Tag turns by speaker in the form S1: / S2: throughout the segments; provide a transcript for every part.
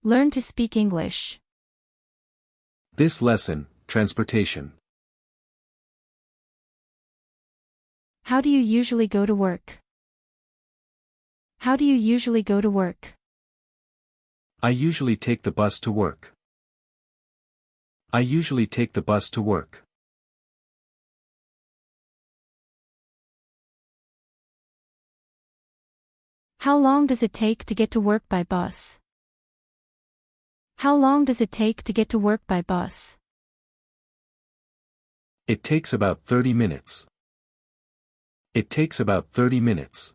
S1: Learn to speak English.
S2: This lesson, transportation.
S1: How do you usually go to work? How do you usually go to work?
S2: I usually take the bus to work. I usually take the bus to work.
S1: How long does it take to get to work by bus? How long does it take to get to work by bus?
S2: It takes about 30 minutes. It takes about 30 minutes.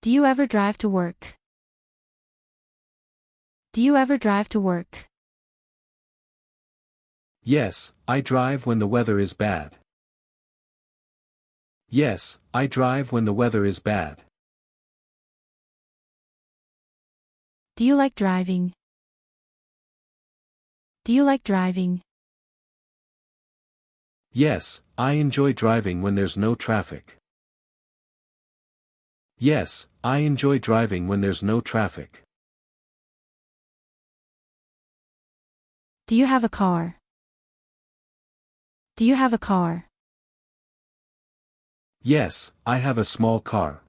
S1: Do you ever drive to work? Do you ever drive to work?
S2: Yes, I drive when the weather is bad. Yes, I drive when the weather is bad.
S1: Do you like driving? Do you like driving?
S2: Yes, I enjoy driving when there's no traffic. Yes, I enjoy driving when there's no traffic.
S1: Do you have a car? Do you have a car?
S2: Yes, I have a small car.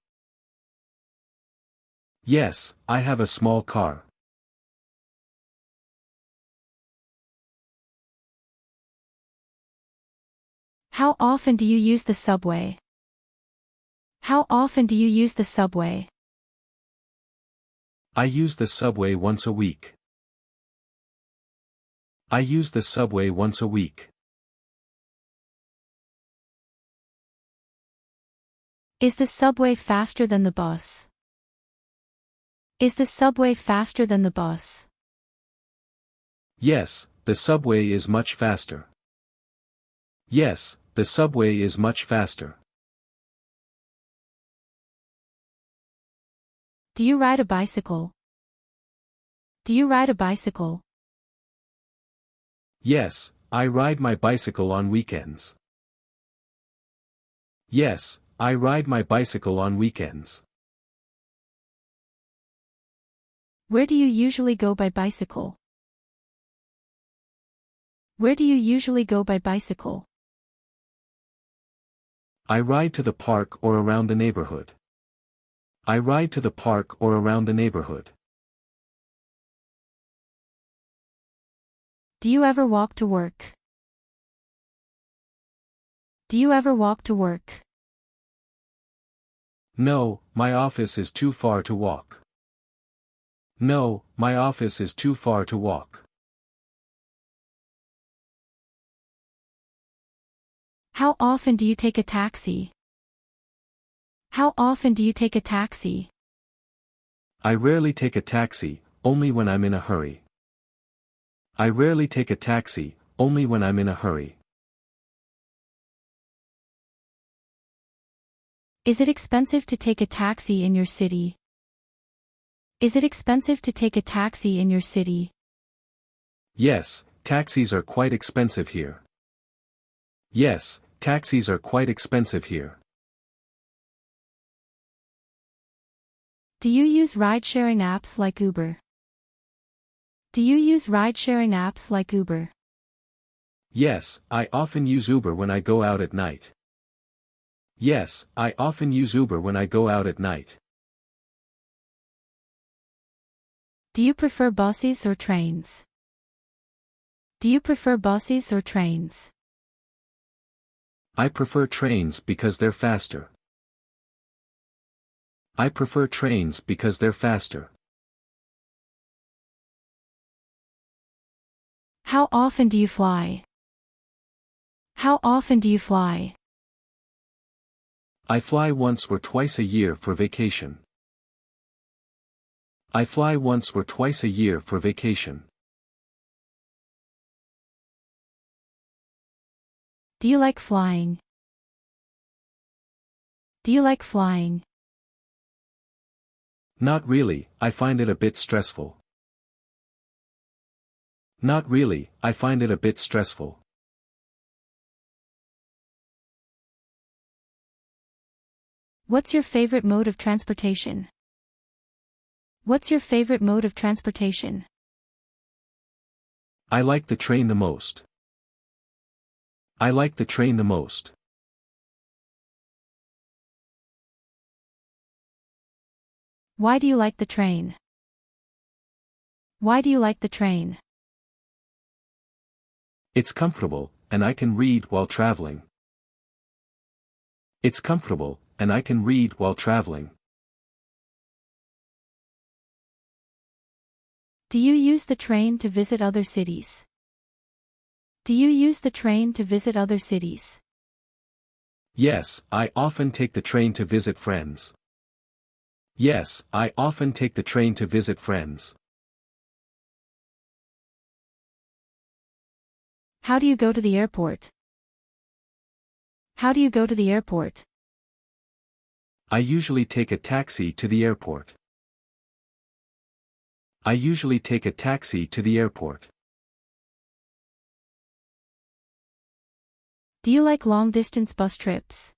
S2: Yes, I have a small car.
S1: How often do you use the subway? How often do you use the subway?
S2: I use the subway once a week. I use the subway once a week.
S1: Is the subway faster than the bus? Is the subway faster than the bus?
S2: Yes, the subway is much faster. Yes, the subway is much faster.
S1: Do you ride a bicycle? Do you ride a bicycle?
S2: Yes, I ride my bicycle on weekends. Yes, I ride my bicycle on weekends.
S1: Where do you usually go by bicycle? Where do you usually go by bicycle?
S2: I ride to the park or around the neighborhood. I ride to the park or around the neighborhood.
S1: Do you ever walk to work? Do you ever walk to work?
S2: No, my office is too far to walk. No, my office is too far to walk.
S1: How often do you take a taxi? How often do you take a taxi?
S2: I rarely take a taxi, only when I'm in a hurry. I rarely take a taxi, only when I'm in a hurry.
S1: Is it expensive to take a taxi in your city? Is it expensive to take a taxi in your city?
S2: Yes, taxis are quite expensive here. Yes, taxis are quite expensive here.
S1: Do you use ride-sharing apps like Uber? Do you use ride-sharing apps like Uber?
S2: Yes, I often use Uber when I go out at night. Yes, I often use Uber when I go out at night.
S1: Do you prefer buses or trains? Do you prefer buses or trains?
S2: I prefer trains because they're faster. I prefer trains because they're faster.
S1: How often do you fly? How often do you fly?
S2: I fly once or twice a year for vacation. I fly once or twice a year for vacation.
S1: Do you like flying? Do you like flying?
S2: Not really, I find it a bit stressful. Not really, I find it a bit stressful.
S1: What's your favorite mode of transportation? What's your favorite mode of transportation?
S2: I like the train the most. I like the train the most.
S1: Why do you like the train? Why do you like the train?
S2: It's comfortable, and I can read while traveling. It's comfortable, and I can read while traveling.
S1: Do you use the train to visit other cities? Do you use the train to visit other cities?
S2: Yes, I often take the train to visit friends. Yes, I often take the train to visit friends.
S1: How do you go to the airport? How do you go to the airport?
S2: I usually take a taxi to the airport. I usually take a taxi to the airport.
S1: Do you like long-distance bus trips?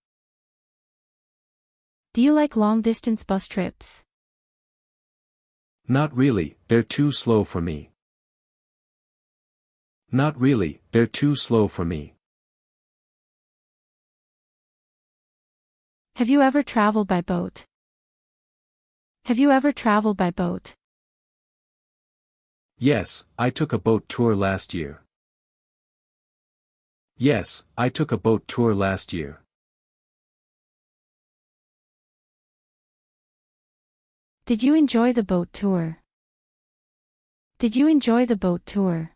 S1: Do you like long-distance bus trips?
S2: Not really, they're too slow for me. Not really, they're too slow for me.
S1: Have you ever traveled by boat? Have you ever traveled by boat?
S2: Yes, I took a boat tour last year. Yes, I took a boat tour last year.
S1: Did you enjoy the boat tour? Did you enjoy the boat tour?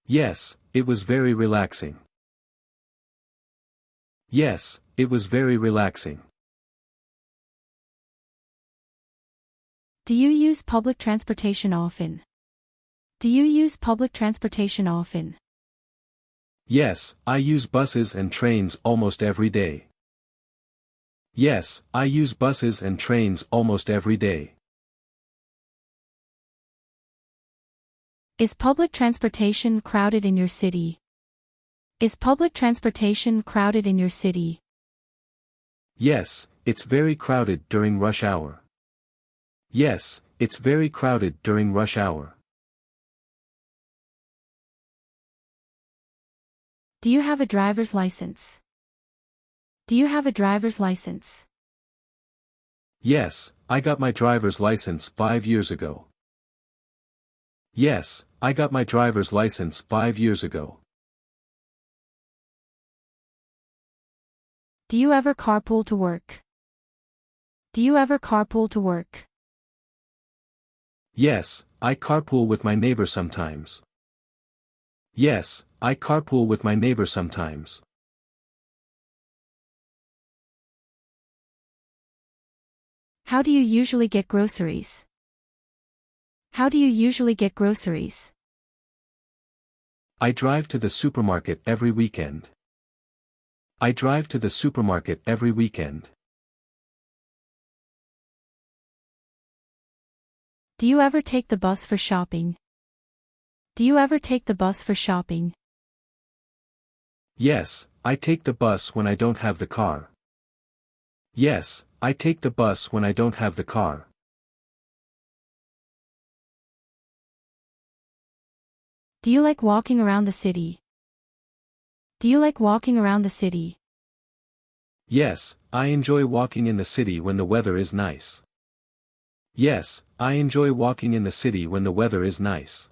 S2: Yes, it was very relaxing. Yes, it was very relaxing.
S1: Do you use public transportation often? Do you use public transportation often?
S2: Yes, I use buses and trains almost every day. Yes, I use buses and trains almost every day.
S1: Is public transportation crowded in your city? Is public transportation crowded in your city?
S2: Yes, it's very crowded during rush hour. Yes, it's very crowded during rush hour.
S1: Do you have a driver's license? Do you have a driver's license?
S2: Yes, I got my driver's license 5 years ago. Yes, I got my driver's license 5 years ago.
S1: Do you ever carpool to work? Do you ever carpool to work?
S2: Yes, I carpool with my neighbor sometimes. Yes, I carpool with my neighbor sometimes.
S1: How do you usually get groceries? How do you usually get groceries?
S2: I drive to the supermarket every weekend. I drive to the supermarket every weekend.
S1: Do you ever take the bus for shopping? Do you ever take the bus for shopping?
S2: Yes, I take the bus when I don't have the car. Yes, I take the bus when I don't have the car.
S1: Do you like walking around the city? Do you like walking around the city?
S2: Yes, I enjoy walking in the city when the weather is nice. Yes, I enjoy walking in the city when the weather is nice.